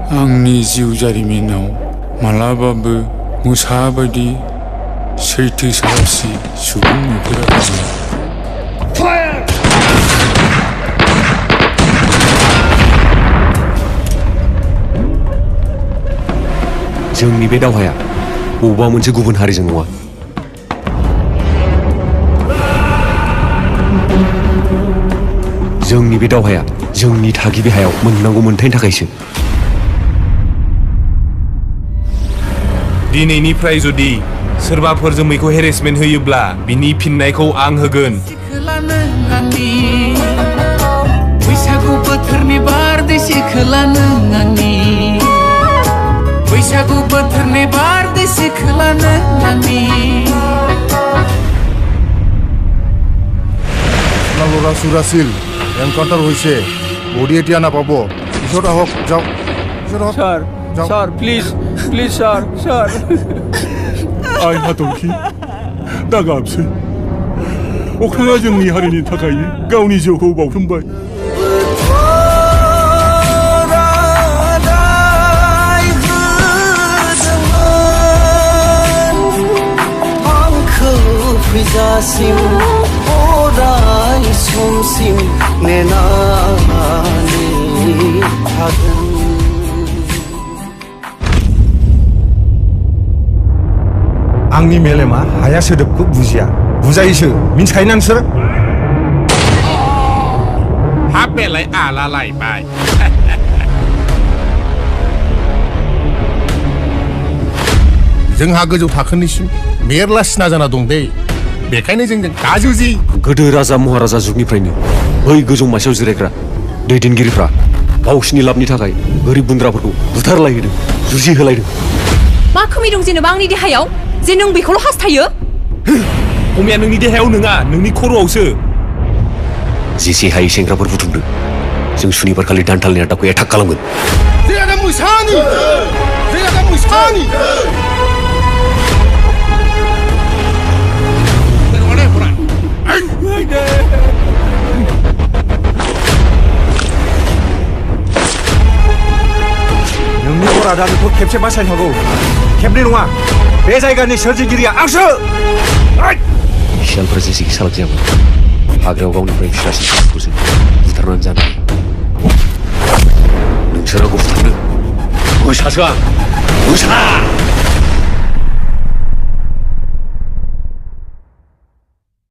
आंनि जिउ जारिमिनाव मालाबाबो मोसा बायदि सैथो साहसि सुबुं नुफेराखैमोन। जोंनि बे दावहाया बबेबा मोनसे गुबुन हारिजों नङा। जोंनि बे दावहाया जोंनि थागिबि हायाव मोननांगौ मोनथायनि थाखायसो। दिनैनिफ्राय जुदि सोरबाफोर जोमैखौ हेरेसमेन्ट होयोब्ला बिनि फिननायखौ आं होगोन। बैसागु बोथोरनि बारदै सिख्ला नों आंनि बैसागु बोथोरनि बारदै सिख्ला नों आंनि ল'ৰা চুৰাছিল এনকাউণ্টাৰ হৈছে বডি এতিয়া নাপাব পিছত আহক যাওক sir sir please please sir sir आइ हाथरखि दा गाबसै अख्राङा जोंनि हारिनि थाखाय गावनि जिउखौ बाउसोमबाय। फैजासिम अराय समसिम नेनानै थागोन। आंनि मेलेमा हाया सोदोबखौ बुजिया बुजायोसो मिन्थिखायोना नोंसोर? हाब बेलाय आलालायबाय। जोंहा गोजौ थाखोनिसिम मेरला सिना जाना दं दे बेखायनो जोंजों दाजुजि। गोदो राजा महाराजा जुगनिफ्रायनो बै गोजौ मासियाव जिरायग्रा दैदेनगिरिफ्रा गावसिनि लाबनि थाखाय गोरिब गुन्द्राफोरखौ बुथारलायहोदों जुजिहोलायदों। मा खोमै दं जेनेबा आंनि देहायाव जे नों बेखौल' हास्थायो? खमाया नोंनि देहायाव नङा नोंनि खर'आवसो। जेसे हायै सेंग्राफोर बुथुमदों जों सुनिबार खालि दानथालनि आदाखौ एटाक खालामगोन। नोंनि बरादानिखौ खेबसे बासायनो हागौ खेबनै नङा। बे जायगानि सोरजिगिरिया आंसो। सियालफोरा जेसेखि सालाक जायामोन हाग्रायाव गावनिफ्राय फिसासिन सासेखौसो बुथारनानै जानो नोंसोर आंखौ बुथारनो मोसासो आं मोसा।